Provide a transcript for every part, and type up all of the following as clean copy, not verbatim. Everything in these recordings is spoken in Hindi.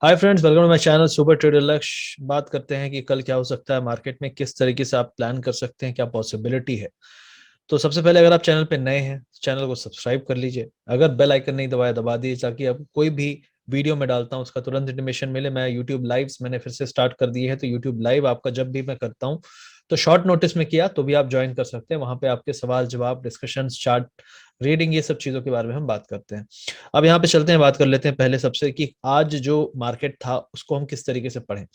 Hi friends, welcome to my channel super trader Lakshya. बात करते हैं कि कल क्या हो सकता है मार्केट में, किस तरीके से आप प्लान कर सकते हैं, क्या पॉसिबिलिटी है। तो सबसे पहले अगर आप चैनल पे नए हैं, चैनल को सब्सक्राइब कर लीजिए। अगर बेल आइकन नहीं दबाया, दबा दीजिए ताकि आप कोई भी वीडियो में डालता हूं उसका तुरंत इंटीमेशन मिले। मैं यूट्यूब लाइव्स मैंने फिर से स्टार्ट कर दिए हैं, तो यूट्यूब लाइव आपका जब भी मैं करता हूं तो शॉर्ट नोटिस में किया तो भी आप ज्वाइन कर सकते हैं। वहां पे आपके सवाल जवाब, डिस्कशन, चार्ट रीडिंग, ये सब चीजों के बारे में हम बात करते हैं। अब यहाँ पे चलते हैं, बात कर लेते हैं पहले सबसे कि आज जो मार्केट था उसको हम किस तरीके से पढ़ें।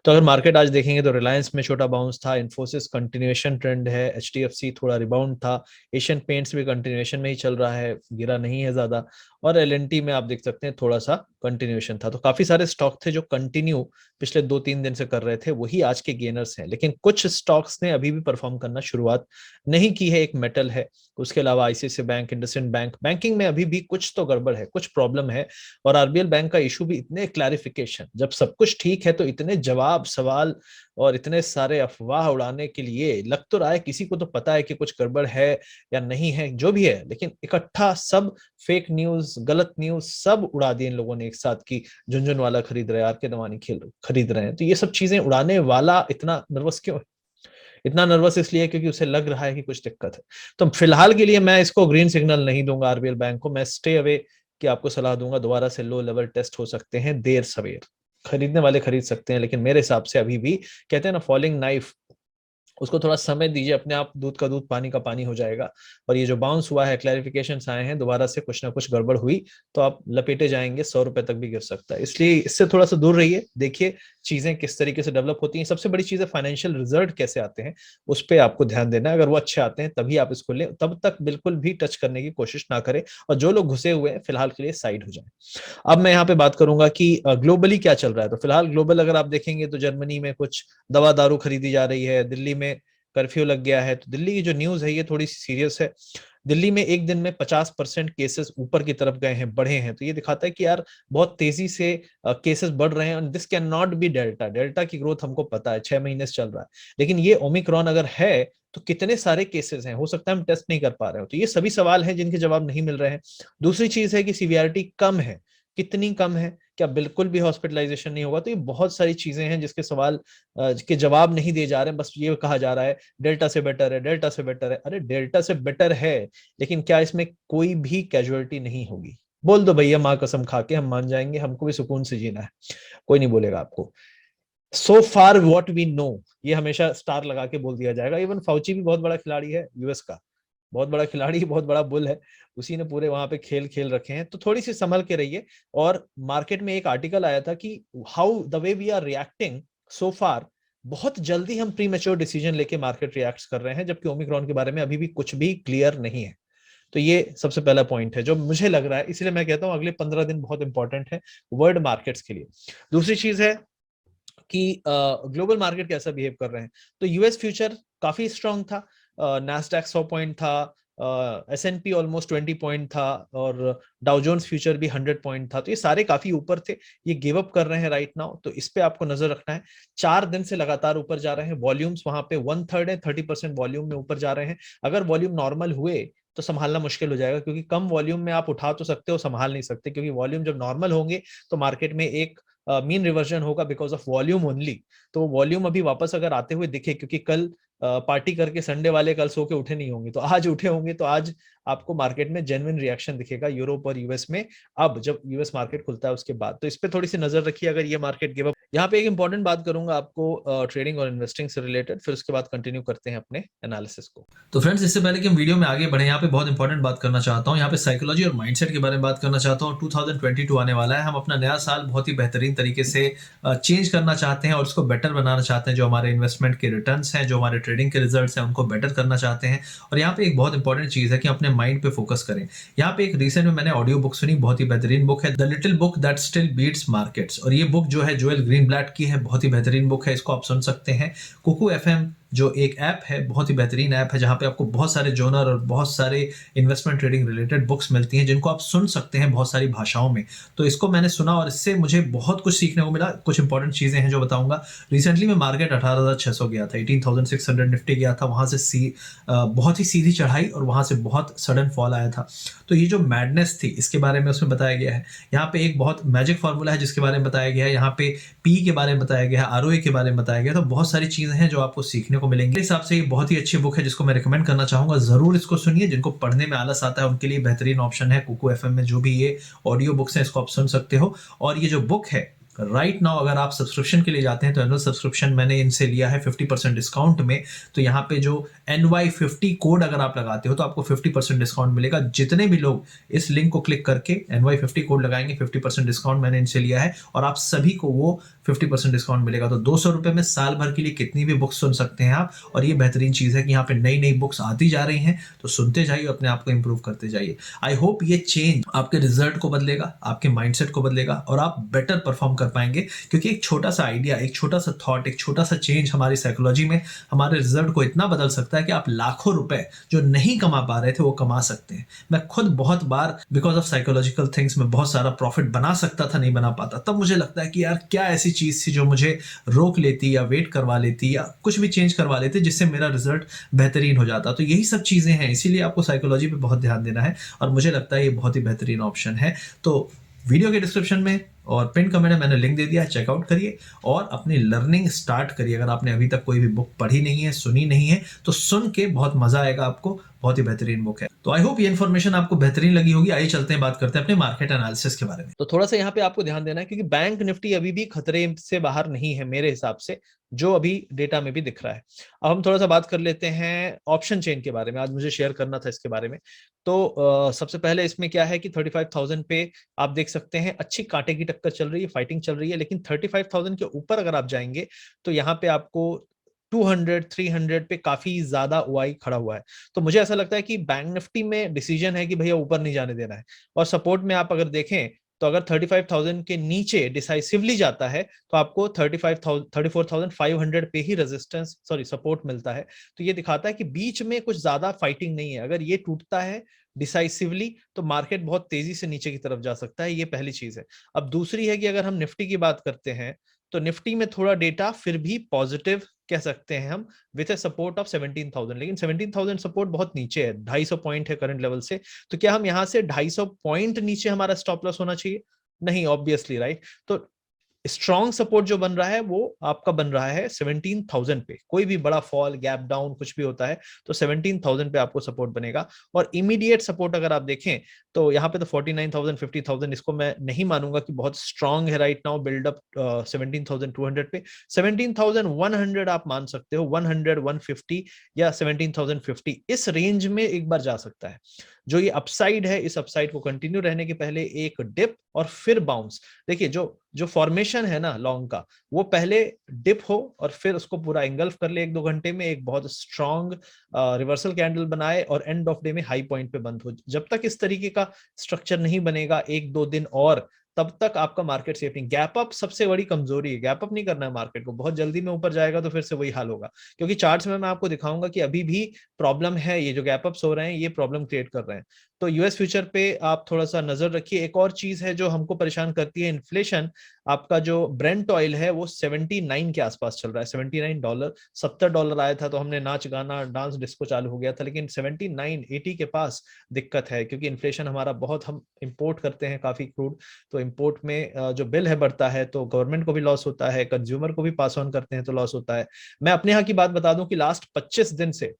तो अगर मार्केट आज देखेंगे तो रिलायंस में छोटा बाउंस था, इन्फोसिस कंटिन्यूएशन ट्रेंड है, एचडीएफसी थोड़ा रिबाउंड था, एशियन पेंट्स भी कंटिन्यूएशन में ही चल रहा है, गिरा नहीं है ज्यादा, और एलएनटी में आप देख सकते हैं थोड़ा सा कंटिन्यूएशन था। तो काफी सारे स्टॉक थे जो कंटिन्यू पिछले 2-3 दिन से कर रहे थे, वही आज के गेनर्स हैं। लेकिन कुछ स्टॉक्स ने अभी भी परफॉर्म करना शुरुआत नहीं की है। एक मेटल है, उसके अलावा ICICI bank, IndusInd bank, banking में अभी भी कुछ तो गड़बड़ है, कुछ प्रॉब्लम है। और आरबीएल बैंक का इशू भी, इतने क्लैरिफिकेशन, जब सब कुछ ठीक है तो इतने जवाब सवाल और इतने सारे अफवाह उड़ाने के लिए लग तो रहा है किसी को तो पता है कि कुछ गड़बड़ है या नहीं है, जो भी है, लेकिन इकट्ठा सब फेक न्यूज, गलत न्यूज सब उड़ा दिए इन लोगों ने एक साथ की। झुनझुनवाला खरीद रहे हैं, आर के दवानी खेल खरीद रहे हैं, तो ये सब चीजें उड़ाने वाला इतना नर्वस क्यों है? इतना नर्वस इसलिए क्योंकि उसे लग रहा है कि कुछ दिक्कत है। तो फिलहाल के लिए मैं इसको ग्रीन सिग्नल नहीं दूंगा आरबीएल बैंक को, मैं स्टे अवे की आपको सलाह दूंगा। दोबारा से लो लेवल टेस्ट हो सकते हैं देर सवेर, खरीदने वाले खरीद सकते हैं, लेकिन मेरे हिसाब से अभी भी, कहते हैं ना फॉलिंग नाइफ, उसको थोड़ा समय दीजिए, अपने आप दूध का दूध पानी का पानी हो जाएगा। और ये जो बाउंस हुआ है, क्लैरिफिकेशन आए हैं, दोबारा से कुछ ना कुछ गड़बड़ हुई तो आप लपेटे जाएंगे, 100 रुपए तक भी गिर सकता है। इसलिए इससे थोड़ा सा दूर रहिए, देखिए चीजें किस तरीके से डेवलप होती हैं। सबसे बड़ी चीज है फाइनेंशियल रिजल्ट कैसे आते हैं, उस पर आपको ध्यान देना है। अगर वो अच्छे आते हैं तभी आप इसको लें, तब तक बिल्कुल भी टच करने की कोशिश ना करें। और जो लोग घुसे हुए हैं फिलहाल के लिए साइड हो जाए। अब मैं यहाँ पे बात करूंगा कि ग्लोबली क्या चल रहा है। तो फिलहाल ग्लोबल अगर आप देखेंगे तो जर्मनी में कुछ दवा दारू खरीदी जा रही है, दिल्ली में कर्फ्यू लग गया है। तो दिल्ली की जो न्यूज है ये थोड़ी सी सीरियस है। दिल्ली में एक दिन में 50% केसेस ऊपर की तरफ गए हैं, बढ़े हैं। तो ये दिखाता है कि यार बहुत तेजी से केसेस बढ़ रहे हैं। This can not be delta, delta की ग्रोथ हमको पता है 6 महीने से चल रहा है, लेकिन ये ओमिक्रॉन अगर है तो कितने सारे केसेस हैं, हो सकता है हम टेस्ट नहीं कर पा रहे हो। तो ये सभी सवाल हैं जिनके जवाब नहीं मिल रहे हैं। दूसरी चीज है कि सीवियरिटी कम है, कितनी कम है, क्या बिल्कुल भी हॉस्पिटलाइजेशन नहीं होगा? तो ये बहुत सारी चीजें हैं जिसके सवाल के जवाब नहीं दिए जा रहे हैं। बस ये कहा जा रहा है डेल्टा से बेटर है, डेल्टा से बेटर है। अरे डेल्टा से बेटर है, लेकिन क्या इसमें कोई भी कैजुअलिटी नहीं होगी? बोल दो भैया, माँ कसम खा के हम मान जाएंगे, हमको भी सुकून से जीना है, कोई नहीं बोलेगा आपको। सो फार व्हाट वी नो, ये हमेशा स्टार लगा के बोल दिया जाएगा। इवन फाउची भी बहुत बड़ा खिलाड़ी है यूएस का, बहुत बड़ा खिलाड़ी, बहुत बड़ा बुल है, उसी ने पूरे वहां पे खेल खेल रखे हैं। तो थोड़ी सी संभल के रहिए। और मार्केट में एक आर्टिकल आया था कि how the way we are reacting so far, बहुत जल्दी हम प्री मेच्योर डिसीजन लेके मार्केट रिएक्ट कर रहे हैं, जबकि ओमिक्रॉन के बारे में अभी भी कुछ भी क्लियर नहीं है। तो ये सबसे पहला पॉइंट है जो मुझे लग रहा है, इसलिए मैं कहता हूं अगले 15 दिन बहुत इंपॉर्टेंट है वर्ल्ड मार्केट्स के लिए। दूसरी चीज है कि ग्लोबल मार्केट कैसा बिहेव कर रहे हैं। तो यूएस फ्यूचर काफी स्ट्रांग था, नैस्डैक 100 पॉइंट था, एसएनपी ऑलमोस्ट 20 पॉइंट था, और डाउ जोन्स फ्यूचर भी 100 पॉइंट था। तो ये सारे काफी ऊपर थे, ये गिव अप कर रहे हैं राइट नाउ, तो इस पे आपको नजर रखना है। 4 दिन से लगातार ऊपर जा रहे हैं, वॉल्यूम्स वहां पे 1/3 है, 30% वॉल्यूम में ऊपर जा रहे हैं। अगर वॉल्यूम नॉर्मल हुए तो संभालना मुश्किल हो जाएगा, क्योंकि कम वॉल्यूम में आप उठा तो सकते हो, संभाल नहीं सकते, क्योंकि वॉल्यूम जब नॉर्मल होंगे तो मार्केट में एक मीन रिवर्जन होगा बिकॉज ऑफ वॉल्यूम ओनली। तो वॉल्यूम अभी वापस अगर आते हुए दिखे, क्योंकि कल पार्टी करके संडे वाले कल सो के उठे नहीं होंगे, तो आज उठे होंगे, तो आज आपको मार्केट में जेन्युइन रिएक्शन दिखेगा यूरोप और यूएस में। अब जब यूएस मार्केट खुलता है उसके बाद, तो इस पे थोड़ी सी नजर रखिए अगर ये मार्केट गिव अप। यहाँ पे एक इंपॉर्टेंट बात करूंगा आपको ट्रेडिंग और इन्वेस्टिंग से रिलेटेड, फिर उसके बाद कंटिन्यू करते हैं अपने एनालिसिस को। तो फ्रेंड्स, इससे पहले कि हम वीडियो में आगे बढ़े, यहाँ पे बहुत इंपॉर्टेंट बात करना चाहता हूँ। यहाँ पे साइकोलॉजी और माइंडसेट के बारे में बात करना चाहता हूँ। 2022 आने वाला है, हम अपना नया साल बहुत ही बेहतरीन तरीके से चेंज करना चाहते हैं और उसको बेटर बनाना चाहते हैं। जो हमारे इन्वेस्टमेंट के रिटर्न्स हैं, जो हमारे ट्रेडिंग के रिजल्ट्स हैं, उनको बेटर करना चाहते हैं। और यहाँ पे एक बहुत इंपॉर्टेंट चीज है कि अपने माइंड पे फोकस करें। यहाँ पे एक रिसेंट में मैंने ऑडियो बुक सुनी, बहुत ही बेहतरीन बुक है, the little book that still beats markets. और ये बुक जो है जोएल ग्रीनब्लैट की है, बहुत ही बेहतरीन बुक है, इसको आप सुन सकते हैं। कुकू एफएम जो एक ऐप है, बहुत ही बेहतरीन ऐप है, जहाँ पे आपको बहुत सारे जर्नल और बहुत सारे इन्वेस्टमेंट ट्रेडिंग रिलेटेड बुक्स मिलती हैं, जिनको आप सुन सकते हैं बहुत सारी भाषाओं में। तो इसको मैंने सुना और इससे मुझे बहुत कुछ सीखने को मिला। कुछ इंपॉर्टेंट चीज़ें हैं जो बताऊँगा। रिसेंटली में मार्केट 18,600 गया था, 18,600 निफ्टी गया था, वहाँ से बहुत ही सीधी चढ़ाई और वहाँ से बहुत सडन फॉल आया था। तो ये जो मैडनेस थी, इसके बारे में उसमें बताया गया है। यहाँ पे एक बहुत मैजिक फार्मूला है जिसके बारे में बताया गया है, यहाँ पे पी के बारे में बताया गया है, आरओए के बारे में बताया गया है। तो बहुत सारी चीजें हैं जो आपको सीखने को मिलेंगी। इस हिसाब से ये बहुत ही अच्छी बुक है जिसको मैं रिकमेंड करना चाहूंगा। जरूर इसको सुनिए। जिनको पढ़ने में आलस आता है उनके लिए बेहतरीन ऑप्शन है कुकू एफएम में जो भी ये ऑडियो बुक्स हैं, इसको आप सुन सकते हो। और ये जो बुक है राइट नाउ, अगर आप सब्सक्रिप्शन के लिए जाते हैं तो एनुअल सब्सक्रिप्शन मैंने इनसे लिया है 50% डिस्काउंट में। तो यहाँ पे जो NY50 कोड अगर आप लगाते हो तो आपको 50% डिस्काउंट मिलेगा। जितने भी लोग इस लिंक को क्लिक करके NY50 कोड लगाएंगे, 50% डिस्काउंट मैंने इनसे लिया है और आप सभी को वो 50% डिस्काउंट मिलेगा। तो 200 रुपए में साल भर के लिए कितनी भी बुक्स सुन सकते हैं आप। और ये बेहतरीन चीज है कि यहाँ पे नई नई बुक्स आती जा रही हैं, तो सुनते जाइए, अपने आप को इंप्रूव करते जाइए। आई होप ये चेंज आपके रिजल्ट को बदलेगा, आपके माइंडसेट को बदलेगा और आप बेटर परफॉर्म कर पाएंगे। क्योंकि एक छोटा सा आइडिया, एक छोटा सा थॉट, एक छोटा सा चेंज हमारी साइकोलॉजी में हमारे रिजल्ट को इतना बदल सकता है कि आप लाखों रुपए जो नहीं कमा पा रहे थे वो कमा सकते हैं। मैं खुद बहुत बार बिकॉज ऑफ साइकोलॉजिकल थिंग्स में बहुत सारा प्रॉफिट बना सकता था, नहीं बना पाता। तब मुझे लगता है कि यार क्या ऐसी चीज थी जो मुझे रोक लेती या वेट करवा लेती या कुछ भी चेंज करवा लेती जिससे मेरा रिजल्ट बेहतरीन हो जाता। तो यही सब चीजें हैं, इसीलिए आपको साइकोलॉजी पे बहुत ध्यान देना है और मुझे लगता है ये बहुत ही बेहतरीन ऑप्शन है। तो वीडियो के डिस्क्रिप्शन में और पिन कमेंट में मैंने लिंक दे दिया है, चेकआउट करिए और अपनी लर्निंग स्टार्ट करिए। अगर आपने अभी तक कोई भी बुक पढ़ी नहीं है, सुनी नहीं है, तो सुन के बहुत मजा आएगा आपको। बहुत ही बेहतरीन बुक है। तो आई होप ये इन्फॉर्मेशन आपको बेहतरीन लगी होगी। आइए चलते हैं, बात करते हैं अपने मार्केट एनालिसिस के बारे में। तो थोड़ा सा यहाँ पे आपको ध्यान देना है क्योंकि बैंक निफ्टी अभी भी खतरे से बाहर नहीं है मेरे हिसाब से, जो अभी डेटा में भी दिख रहा है। अब हम थोड़ा सा बात कर लेते हैं ऑप्शन चेन के बारे में। आज मुझे शेयर करना था इसके बारे में। तो सबसे पहले इसमें क्या है कि 35,000 पे आप देख सकते हैं अच्छी कांटे की टक्कर चल रही है, फाइटिंग चल रही है। लेकिन 35,000 के ऊपर अगर आप जाएंगे तो यहाँ पे आपको 200 300 पे काफी ज्यादा ओआई खड़ा हुआ है। तो मुझे ऐसा लगता है कि बैंक निफ्टी में डिसीजन है कि भैया ऊपर नहीं जाने देना है। और सपोर्ट में आप अगर देखें तो अगर 35,000 के नीचे डिसाइसिवली जाता है तो आपको 34,500 पे ही रेजिस्टेंस सॉरी सपोर्ट मिलता है। तो ये दिखाता है कि बीच में कुछ ज्यादा फाइटिंग नहीं है। अगर ये टूटता है डिसाइसिवली तो मार्केट बहुत तेजी से नीचे की तरफ जा सकता है। ये पहली चीज है। अब दूसरी है कि अगर हम निफ्टी की बात करते हैं तो निफ्टी में थोड़ा डेटा फिर भी पॉजिटिव कह सकते हैं हम, विथ ए सपोर्ट ऑफ 17,000। लेकिन 17,000 सपोर्ट बहुत नीचे है, 250 पॉइंट है करंट लेवल से। तो क्या हम यहां से 250 पॉइंट नीचे हमारा स्टॉप लॉस होना चाहिए? नहीं, ऑब्वियसली, राइट। तो स्ट्रॉन्ग सपोर्ट जो बन रहा है वो आपका बन रहा है 17,000 पे। कोई भी बड़ा फॉल, गैप डाउन कुछ भी होता है तो 17,000 पे आपको सपोर्ट बनेगा। और इमीडिएट सपोर्ट अगर आप देखें तो यहाँ पे तो 49,000 50,000 इसको मैं नहीं मानूंगा कि बहुत स्ट्रॉन्ग है राइट नाउ। बिल्डअप 17,200 पे 17,100 आप मान सकते हो, 100 150 या 17,050 इस रेंज में एक बार जा सकता है। जो ये अपसाइड है, इस अपसाइड को कंटिन्यू रहने के पहले एक डिप और फिर बाउंस। देखिए जो जो फॉर्मेशन है ना लॉन्ग का, वो पहले डिप हो और फिर उसको पूरा इंगल्फ कर ले 1-2 घंटे में, एक बहुत स्ट्रॉन्ग रिवर्सल कैंडल बनाए और एंड ऑफ डे में हाई पॉइंट पे बंद हो। जब तक इस तरीके का स्ट्रक्चर नहीं बनेगा 1-2 दिन और, तब तक आपका मार्केट सेफ नहीं। गैप अप सबसे बड़ी कमजोरी है, गैप अप नहीं करना है मार्केट को। बहुत जल्दी में ऊपर जाएगा तो फिर से वही हाल होगा। क्योंकि चार्ट्स में मैं आपको दिखाऊंगा कि अभी भी प्रॉब्लम है, ये जो गैप अप्स हो रहे हैं ये प्रॉब्लम क्रिएट कर रहे हैं। तो यूएस फ्यूचर पे आप थोड़ा सा नजर रखिए। एक और चीज है जो हमको परेशान करती है, इन्फ्लेशन। आपका जो ब्रेंट ऑयल है वो 79 के आसपास चल रहा है, $79। $70 आया था तो हमने नाच गाना डांस डिस्को चालू हो गया था। लेकिन 79 80 के पास दिक्कत है क्योंकि इन्फ्लेशन हमारा बहुत, हम इंपोर्ट करते हैं काफी क्रूड। तो इंपोर्ट में जो बिल है बढ़ता है तो गवर्नमेंट को भी लॉस होता है, कंज्यूमर को भी पास ऑन करते हैं तो लॉस होता है। मैं अपने यहाँ की बात बता दूं कि लास्ट 25 दिन से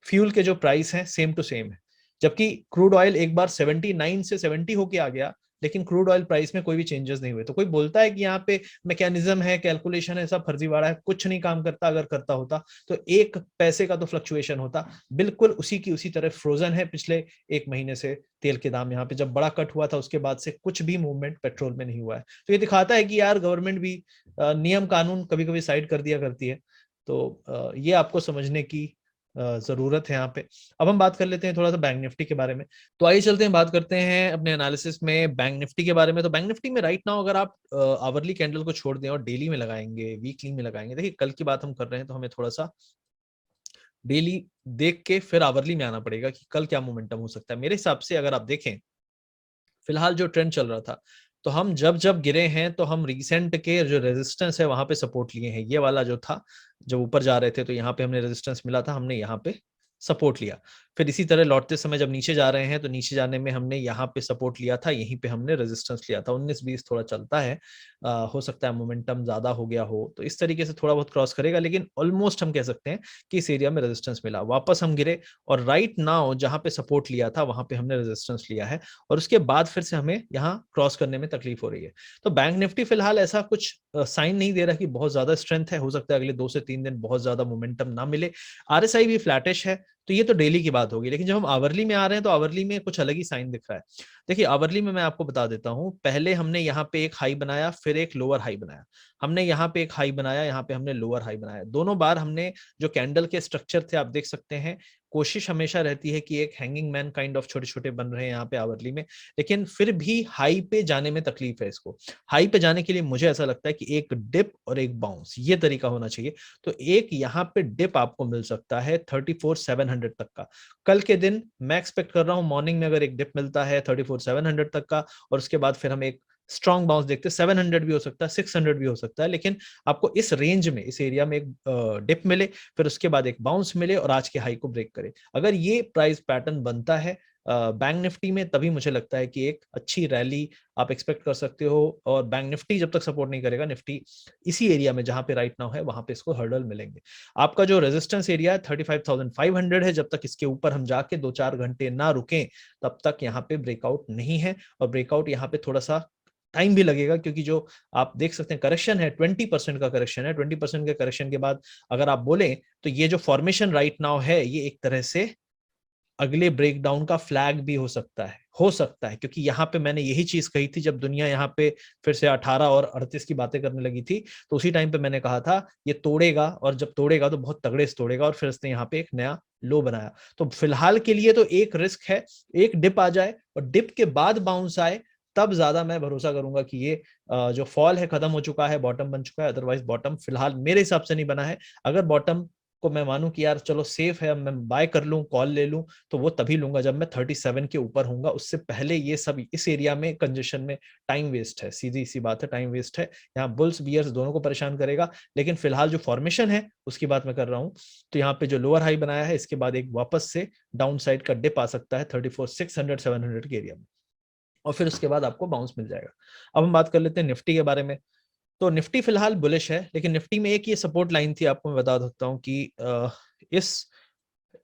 फ्यूल के जो प्राइस हैं सेम टू सेम है। जबकि क्रूड ऑयल एक बार 79 से 70 होके आ गया, लेकिन क्रूड ऑयल प्राइस में कोई भी चेंजेस नहीं हुए। तो कोई बोलता है कि यहाँ पे मैकेनिज्म है, कैलकुलेशन है, सब फर्जीवाड़ा है, कुछ नहीं काम करता। अगर करता होता तो 1 पैसे का तो फ्लक्चुएशन होता। बिल्कुल उसी की उसी तरह फ्रोजन है पिछले 1 महीने से तेल के दाम। यहाँ पे जब बड़ा कट हुआ था उसके बाद से कुछ भी मूवमेंट पेट्रोल में नहीं हुआ है। तो ये दिखाता है कि यार गवर्नमेंट भी नियम कानून कभी कभी साइड कर दिया करती है। तो ये आपको समझने की जरूरत है यहाँ पे। अब हम बात कर लेते हैं थोड़ा सा बैंक निफ्टी के बारे में। तो आइए चलते हैं, बात करते हैं अपने एनालिसिस में बैंक निफ्टी के बारे में। तो बैंक निफ्टी में राइट नाउ अगर आप आवरली कैंडल को छोड़ दें और डेली में लगाएंगे, वीकली में लगाएंगे, देखिए कल की बात हम कर रहे हैं तो हमें थोड़ा सा डेली देख के फिर आवरली में आना पड़ेगा कि कल क्या मोमेंटम हो सकता है। मेरे हिसाब से अगर आप देखें फिलहाल जो ट्रेंड चल रहा था, तो हम जब जब गिरे हैं तो हम रिसेंट के जो रेजिस्टेंस है वहां पे सपोर्ट लिए हैं। ये वाला जो था, जब ऊपर जा रहे थे तो यहाँ पे हमने रेजिस्टेंस मिला था, हमने यहाँ पे सपोर्ट लिया। फिर इसी तरह लौटते समय जब नीचे जा रहे हैं तो नीचे जाने में हमने यहाँ पे सपोर्ट लिया था, यहीं पे हमने रेजिस्टेंस लिया था। 19-20 थोड़ा चलता है, हो सकता है मोमेंटम ज्यादा हो गया हो तो इस तरीके से थोड़ा बहुत क्रॉस करेगा, लेकिन ऑलमोस्ट हम कह सकते हैं कि इस एरिया में रेजिस्टेंस मिला, वापस हम गिरे और राइट नाउ जहां पे सपोर्ट लिया था वहां पे हमने रेजिस्टेंस लिया है और उसके बाद फिर से हमें यहाँ क्रॉस करने में तकलीफ हो रही है। तो बैंक निफ्टी फिलहाल ऐसा कुछ साइन नहीं दे रहा कि बहुत ज्यादा स्ट्रेंथ है, हो सकता है अगले 2 से 3 दिन बहुत ज्यादा मोमेंटम ना मिले। आरएसआई भी फ्लैटिश है, तो ये तो डेली की बात होगी, लेकिन जब हम आवरली में आ रहे हैं तो आवरली में कुछ अलग ही साइन दिख रहा है। देखिए आवरली में मैं आपको बता देता हूं, पहले हमने यहाँ पे एक हाई बनाया, फिर एक लोअर हाई बनाया। हमने यहाँ पे एक हाई बनाया, यहाँ पे हमने लोअर हाई बनाया। दोनों बार हमने जो कैंडल के स्ट्रक्चर थे आप देख सकते हैं, कोशिश हमेशा रहती है कि एक हैंगिंग मैन काइंड ऑफ छोटे छोटे बन रहे हैं यहाँ पे आवरली में, लेकिन फिर भी हाई पे जाने में तकलीफ है इसको। हाई पे जाने के लिए मुझे ऐसा लगता है कि एक डिप और एक बाउंस, ये तरीका होना चाहिए। तो एक यहाँ पे डिप आपको मिल सकता है 34,700 तक का। कल के दिन मैं एक्सपेक्ट कर रहा हूं मॉर्निंग में अगर एक डिप मिलता है 34,700 तक का और उसके बाद फिर हम एक स्ट्रॉन्ग बाउंस देखते हैं, 700 भी हो सकता है, 600 भी हो सकता है, लेकिन आपको इस रेंज में इस एरिया में एक डिप मिले, फिर उसके बाद एक बाउंस मिले और आज के हाई को ब्रेक करे। अगर ये प्राइस पैटर्न बनता है बैंक निफ्टी में, तभी मुझे लगता है कि एक अच्छी रैली आप एक्सपेक्ट कर सकते हो। और बैंक निफ्टी जब तक सपोर्ट नहीं करेगा, निफ्टी इसी एरिया में जहां पे राइट नाउ है वहां पे इसको हर्डल मिलेंगे। आपका जो रेजिस्टेंस एरिया है 35,500 है, जब तक इसके ऊपर हम जाके 2-4 घंटे ना रुकें तब तक यहाँ पे ब्रेकआउट नहीं है। और ब्रेकआउट यहाँ पे थोड़ा सा टाइम भी लगेगा, क्योंकि जो आप देख सकते हैं करेक्शन है 20% का करेक्शन है। 20% के करेक्शन के बाद अगर आप बोलें तो ये जो फॉर्मेशन राइट नाउ है ये एक तरह से अगले ब्रेकडाउन का फ्लैग भी हो सकता है, क्योंकि यहाँ पे मैंने यही चीज कही थी जब दुनिया यहाँ पे फिर से 18 और 38 की बातें करने लगी थी, तो उसी टाइम पे मैंने कहा था ये तोड़ेगा, और जब तोड़ेगा तो बहुत तगड़े से तोड़ेगा, और फिर इसने यहाँ पे एक नया लो बनाया। तो फिलहाल के लिए तो एक रिस्क है, एक डिप आ जाए और डिप के बाद बाउंस आए, तब ज्यादा मैं भरोसा करूंगा कि ये जो फॉल है खत्म हो चुका है, बॉटम बन चुका है। अदरवाइज बॉटम फिलहाल मेरे हिसाब से नहीं बना है। अगर बॉटम को मैं मानूं कि यार चलो सेफ है, मैं बाय कर लूं, कॉल ले लूं, तो वो तभी लूंगा जब मैं 37 के ऊपर होऊंगा। उससे पहले ये सब इस एरिया में कंजेशन में टाइम वेस्ट है, सीधी सी बात है, टाइम वेस्ट है। यहाँ बुल्स बियर्स दोनों को परेशान करेगा। लेकिन फिलहाल जो फॉर्मेशन है उसकी बात मैं कर रहा हूँ, तो यहाँ पे जो लोअर हाई बनाया है इसके बाद एक वापस से डाउन साइड का डिप आ सकता है 34,600-700 के एरिया में, और फिर उसके बाद आपको बाउंस मिल जाएगा। अब हम बात कर लेते हैं निफ्टी के बारे में। तो निफ्टी फिलहाल बुलिश है, लेकिन निफ्टी में एक ये सपोर्ट लाइन थी, आपको मैं बता सकता हूँ कि इस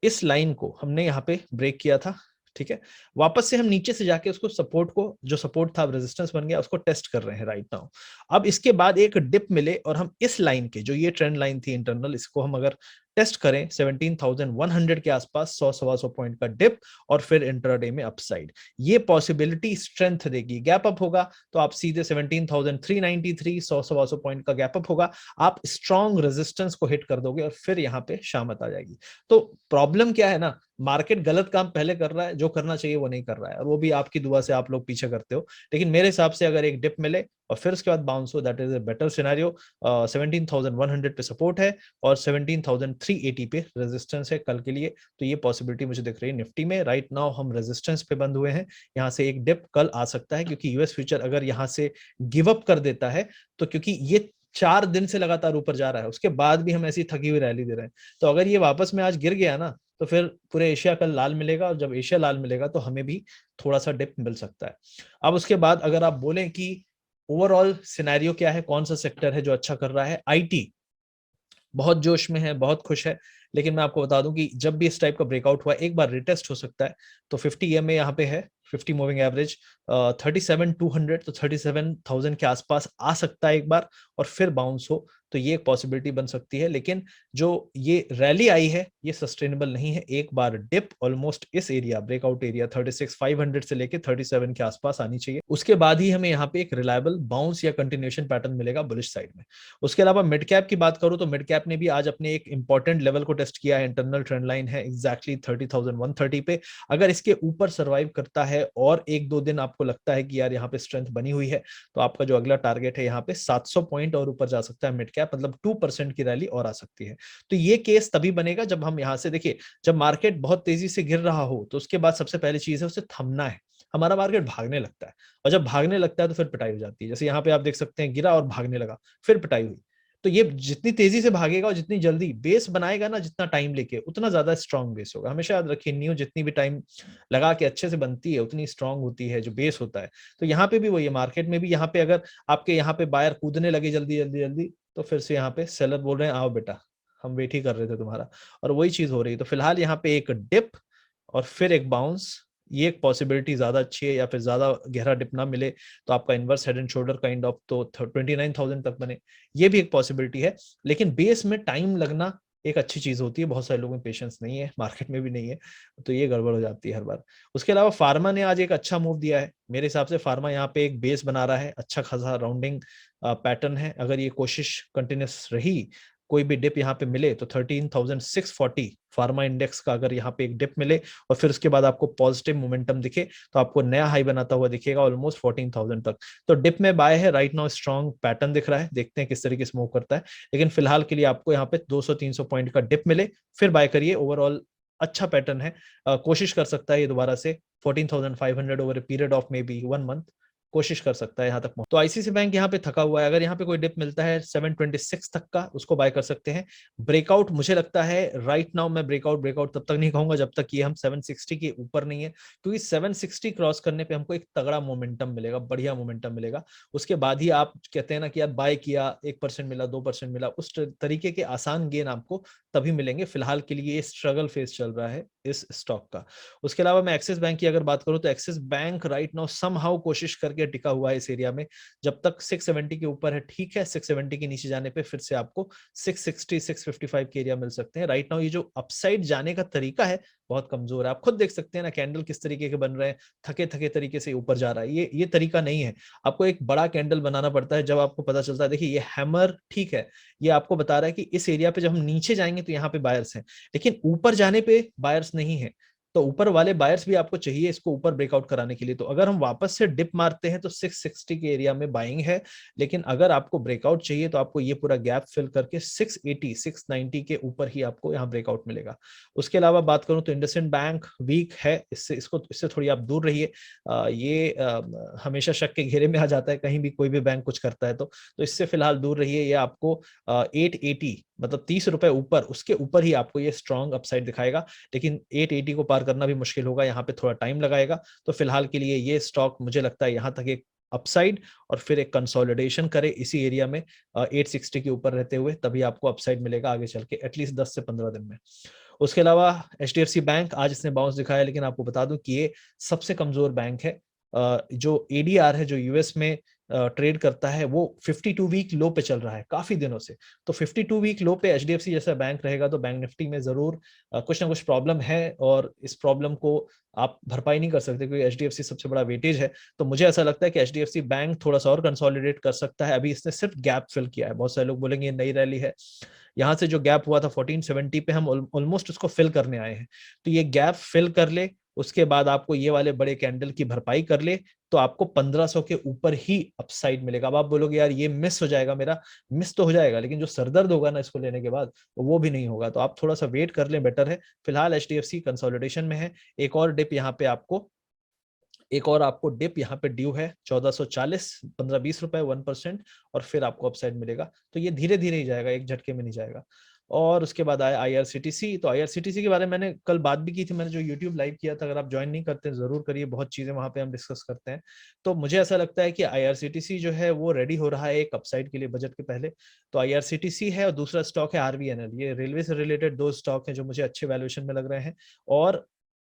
इस लाइन को हमने यहाँ पे ब्रेक किया था। ठीक है, वापस से हम नीचे से जाके उसको सपोर्ट को, जो सपोर्ट था रेजिस्टेंस बन गया, उसको टेस्ट कर रहे हैं राइट नाउ। अब इसके बाद एक डिप मिले और हम इस लाइन के, जो ये ट्रेंड लाइन थी इंटरनल, इसको हम अगर टेस्ट करें 17,100 के आसपास, 100-125 पॉइंट का डिप और फिर इंट्राडे में अपसाइड, ये पॉसिबिलिटी स्ट्रेंथ देगी। गैप अप होगा तो आप सीधे 17,393, 100-125 पॉइंट का गैप अप होगा, आप स्ट्रॉन्ग रेजिस्टेंस को हिट कर दोगे और फिर यहाँ पे शामत आ जाएगी। तो प्रॉब्लम क्या है ना, मार्केट गलत काम पहले कर रहा है, जो करना चाहिए वो नहीं कर रहा है, और वो भी आपकी दुआ से आप लोग पीछे करते हो। लेकिन मेरे हिसाब से अगर एक डिप मिले और फिर उसके बाद बाउंस हो, that is a better scenario. 17,100 पे सपोर्ट है और 17,380 पे रेजिस्टेंस है कल के लिए, तो ये पॉसिबिलिटी मुझे दिख रही है निफ्टी में। राइट नाउ हम रेजिस्टेंस पे बंद हुए हैं, यहाँ से एक डिप कल आ सकता है, क्योंकि यूएस फ्यूचर अगर यहाँ से गिव अप कर देता है, तो क्योंकि ये 4 दिन से लगातार ऊपर जा रहा है, उसके बाद भी हम ऐसी थकी हुई रैली दे रहे हैं, तो अगर ये वापस में आज गिर गया ना, तो फिर पूरे एशिया कल लाल मिलेगा, और जब एशिया लाल मिलेगा तो हमें भी थोड़ा सा डिप मिल सकता है। अब उसके बाद अगर आप बोलें कि ओवरऑल सिनेरियो क्या है, कौन सा सेक्टर है जो अच्छा कर रहा है, आईटी बहुत जोश में है, बहुत खुश है। लेकिन मैं आपको बता दूं कि जब भी इस टाइप का ब्रेकआउट हुआ एक बार रिटेस्ट हो सकता है। तो 50 EMA यहाँ पे है, 50 मूविंग एवरेज 37,200, तो 37,000 के आसपास आ सकता है एक बार, और फिर बाउंस हो, तो ये एक पॉसिबिलिटी बन सकती है। लेकिन जो ये रैली आई है ये सस्टेनेबल नहीं है। एक बार डिप ऑलमोस्ट इस एरिया, ब्रेकआउट एरिया 36,500 से लेके 37 के आसपास आनी चाहिए, उसके बाद ही हमें यहाँ पे एक रिलायबल बाउंस या कंटिन्यूएशन पैटर्न मिलेगा बुलिश साइड में। उसके अलावा मिड कैप की बात करूं तो मिड कैप ने भी आज अपने एक इंपॉर्टेंट लेवल को टेस्ट किया है, इंटरनल ट्रेंड लाइन है एग्जैक्टली 30,130 पे। अगर इसके ऊपर सर्वाइव करता है और 1-2 दिन आपको आपको लगता है कि यार यहाँ पे स्ट्रेंथ बनी हुई है, तो आपका जो अगला टारगेट है यहाँ पे 700 पॉइंट और ऊपर जा सकता है मिड कैप, मतलब 2% की रैली और आ सकती है। तो ये केस तभी बनेगा जब हम यहाँ से देखिए, जब मार्केट बहुत तेजी से गिर रहा हो तो उसके बाद सबसे पहली चीज है उसे थमना है। हमारा मार्केट भागने लगता है, और जब भागने लगता है तो फिर पिटाई हो जाती है। जैसे यहाँ पे आप देख सकते हैं, गिरा और भागने लगा, फिर पिटाई हुई। तो ये जितनी तेजी से भागेगा और जितनी जल्दी बेस बनाएगा ना, जितना टाइम लेके, उतना ज्यादा स्ट्रांग बेस होगा। हमेशा याद रखिए, न्यू जितनी भी टाइम लगा के अच्छे से बनती है उतनी स्ट्रांग होती है जो बेस होता है। तो यहाँ पे भी वही है, मार्केट में भी यहाँ पे अगर आपके यहाँ पे बायर कूदने लगे जल्दी जल्दी जल्दी, तो फिर से यहाँ पे सेलर बोल रहे हैं आओ बेटा, हम वेट ही कर रहे थे तुम्हारा, और वही चीज हो रही है। तो फिलहाल यहाँ पे एक डिप और फिर एक बाउंस, ये एक पॉसिबिलिटी ज्यादा अच्छी है। या फिर ज्यादा गहरा डिप ना मिले तो आपका inverse head and shoulder kind of तो 29,000 तक बने, ये भी एक पॉसिबिलिटी है। लेकिन बेस में टाइम लगना एक अच्छी चीज होती है, बहुत सारे लोगों में पेशेंस नहीं है, मार्केट में भी नहीं है, तो ये गड़बड़ हो जाती है हर बार। उसके अलावा फार्मा ने आज एक अच्छा मूव दिया है मेरे हिसाब से। फार्मा यहाँ पे एक बेस बना रहा है, अच्छा खासा राउंडिंग पैटर्न है। अगर ये कोशिश कंटिन्यूस रही, कोई भी डिप यहाँ पे मिले तो 13,640 फार्मा इंडेक्स का अगर यहाँ पे एक डिप मिले और फिर उसके बाद आपको पॉजिटिव मोमेंटम दिखे, तो आपको नया हाई बनाता हुआ दिखेगा ऑलमोस्ट 14,000 तक। तो डिप में बाय है राइट नाउ, स्ट्रॉन्ग पैटर्न दिख रहा है, देखते हैं किस तरीके से मूव करता है। लेकिन फिलहाल के लिए आपको यहाँ पे 200-300 पॉइंट का डिप मिले फिर बाय करिए। ओवरऑल अच्छा पैटर्न है, कोशिश कर सकता है ये दोबारा से 14,500 over a period of may be 1 month, कोशिश कर सकता है यहाँ तक। तो आईसीसी बैंक यहाँ पे थका हुआ है, अगर यहाँ पे कोई डिप मिलता है 726 तक का, उसको बाय कर सकते हैं। ब्रेकआउट मुझे लगता है राइट नाउ, मैं ब्रेकआउट ब्रेकआउट तब तक नहीं कहूंगा जब तक ये हम 760 के ऊपर नहीं है, क्योंकि 760 क्रॉस करने पे हमको एक तगड़ा मोमेंटम मिलेगा, बढ़िया मोमेंटम मिलेगा। उसके बाद ही आप कहते हैं ना कि यार बाय किया, 1% मिला, 2% मिला, उस तरीके के आसान गेन आपको तभी मिलेंगे। फिलहाल के लिए ये स्ट्रगल फेज चल रहा है इस स्टॉक का। उसके अलावा मैं एक्सिस बैंक की अगर बात करूं तो axis bank right now somehow कोशिश करके टिका हुआ है इस एरिया में। जब तक 670 के ऊपर है ठीक है, 670 के नीचे जाने पे फिर से आपको 660 655 के एरिया मिल सकते हैं। राइट नाउ ये जो अपसाइड जाने का तरीका है बहुत कमजोर है, आप खुद देख सकते हैं ना कैंडल किस तरीके के बन रहे हैं, थके थके तरीके से ऊपर जा रहा है। ये तरीका नहीं है, आपको एक बड़ा कैंडल बनाना पड़ता है। जब आपको पता चलता है, देखिए ये हैमर ठीक है, ये आपको बता रहा है कि इस एरिया पे जब हम नीचे जाएंगे तो यहाँ पे बायर्स हैं, लेकिन ऊपर जाने पे बायर्स नहीं है। तो ऊपर वाले बायर्स भी आपको चाहिए इसको ऊपर ब्रेकआउट कराने के लिए। तो अगर हम वापस से डिप मारते हैं तो 660 के एरिया में बाइंग है, लेकिन अगर आपको ब्रेकआउट चाहिए तो आपको ये पूरा गैप फिल करके 680 690 के ऊपर ही आपको यहाँ ब्रेकआउट मिलेगा। उसके अलावा बात करूं तो इंडसइंड बैंक वीक है, इससे थोड़ी आप दूर रहिए। ये हमेशा शक के घेरे में आ जाता है कहीं भी कोई भी बैंक कुछ करता है तो इससे फिलहाल दूर रहिए। ये आपको 880 मतलब 30 रुपए ऊपर, उसके ऊपर ही आपको ये स्ट्रॉन्ग अपसाइड दिखाएगा, लेकिन 880 को पार करना भी मुश्किल होगा, यहाँ पे थोड़ा टाइम लगाएगा। तो फिलहाल के लिए ये स्टॉक मुझे लगता है यहाँ तक एक अपसाइड और फिर एक कंसोलिडेशन करे इसी एरिया में 860 के ऊपर रहते हुए, तभी आपको अपसाइड मिलेगा आगे चल के एटलीस्ट 10 से 15 दिन में। उसके अलावा एचडीएफसी बैंक आज इसने बाउंस दिखाया, लेकिन आपको बता दूं कि ये सबसे कमजोर बैंक है। जो एडीआर है जो यूएस में ट्रेड करता है वो 52 वीक लो पे चल रहा है काफी दिनों से। तो 52 वीक लो पे एचडीएफसी जैसा बैंक रहेगा तो बैंक निफ्टी में जरूर कुछ ना कुछ प्रॉब्लम है, और इस प्रॉब्लम को आप भरपाई नहीं कर सकते क्योंकि एचडीएफसी सबसे बड़ा वेटेज है। तो मुझे ऐसा लगता है कि एचडीएफसी बैंक थोड़ा सा और कंसोलिडेट कर सकता है। अभी इसने सिर्फ गैप फिल किया है, बहुत सारे लोग बोलेंगे ये नई रैली है, यहाँ से जो गैप हुआ था 1470 पे हम ऑलमोस्ट उसको फिल करने आए हैं। तो ये गैप फिल कर ले, उसके बाद आपको ये वाले बड़े कैंडल की भरपाई कर ले, तो आपको 1500 के ऊपर ही अपसाइड मिलेगा। अब आप बोलोगे यार ये मिस हो जाएगा मेरा, मिस तो हो जाएगा लेकिन जो सरदर्द होगा ना इसको लेने के बाद वो भी नहीं होगा। तो आप थोड़ा सा वेट कर लें, बेटर है। फिलहाल एचडीएफसी कंसोलिडेशन में है, एक और डिप यहाँ पे आपको एक और आपको डिप यहाँ पे ड्यू है 1440, 15-20 रुपए 1%, और फिर आपको अपसाइड मिलेगा। तो ये धीरे धीरे ही जाएगा, एक झटके में नहीं जाएगा। और उसके बाद आया आईआरसीटीसी। तो आईआरसीटीसी के बारे में मैंने कल बात भी की थी, मैंने जो यूट्यूब लाइव किया था, अगर आप ज्वाइन नहीं करते जरूर करिए, बहुत चीजें वहां पे हम डिस्कस करते हैं। तो मुझे ऐसा लगता है कि आईआरसीटीसी जो है वो रेडी हो रहा है एक अपसाइड के लिए बजट के पहले। तो आईआरसीटीसी है और दूसरा स्टॉक है आरवीएनएल। ये रेलवे से रिलेटेड दो स्टॉक है जो मुझे अच्छे वैल्यूएशन में लग रहे हैं, और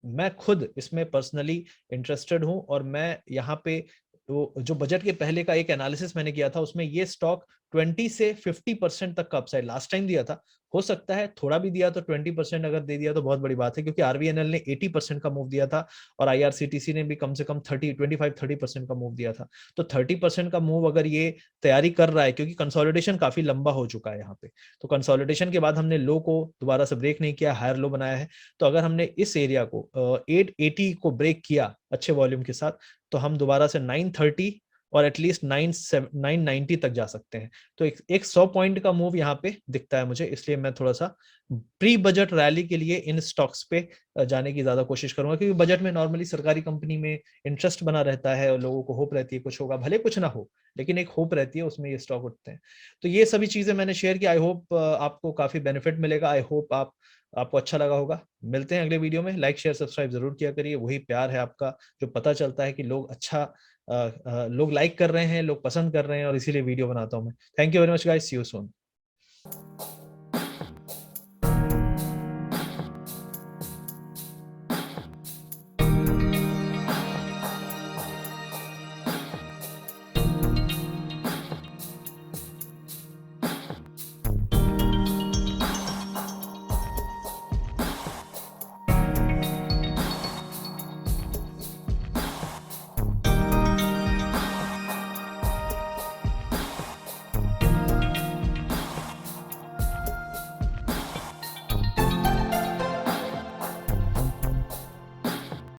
मैं खुद इसमें पर्सनली इंटरेस्टेड हूं। और मैं यहाँ पे जो बजट के पहले का एक एनालिसिस मैंने किया था उसमें ये स्टॉक 20 से 50% तक का अपसाइड लास्ट टाइम दिया था। हो सकता है थोड़ा भी दिया तो 20% अगर दे दिया तो बहुत बड़ी बात है, क्योंकि आरवीएनएल ने 80% का मूव दिया था और आईआरसीटीसी ने भी कम से कम 30 का मूव दिया था। तो 30% का मूव अगर ये तैयारी कर रहा है, क्योंकि कंसोलिडेशन काफी लंबा हो चुका है यहाँ पे, तो कंसोलिडेशन के बाद हमने लो को दोबारा से ब्रेक नहीं किया, हायर लो बनाया है। तो अगर हमने इस एरिया को 880 को ब्रेक किया अच्छे वॉल्यूम के साथ, तो हम दोबारा से 930 और एटलीस्ट 990 तक जा सकते हैं। तो एक 100 पॉइंट का मूव यहाँ पे दिखता है मुझे, इसलिए मैं थोड़ा सा प्री बजट रैली के लिए इन स्टॉक्स पे जाने की ज्यादा कोशिश करूंगा, क्योंकि बजट में नॉर्मली सरकारी कंपनी में इंटरेस्ट बना रहता है और लोगों को होप रहती है कुछ होगा, भले कुछ ना हो, लेकिन एक होप रहती है, उसमें ये स्टॉक उठते हैं। तो ये सभी चीजें मैंने शेयर की। आई होप आपको काफी बेनिफिट मिलेगा। आई होप आपको अच्छा लगा होगा। मिलते हैं अगले वीडियो में। लाइक शेयर सब्सक्राइब जरूर किया करिए, वही प्यार है आपका जो पता चलता है कि लोग अच्छा लोग लाइक कर रहे हैं, लोग पसंद कर रहे हैं, और इसीलिए वीडियो बनाता हूं मैं। Thank you very much guys, see you soon.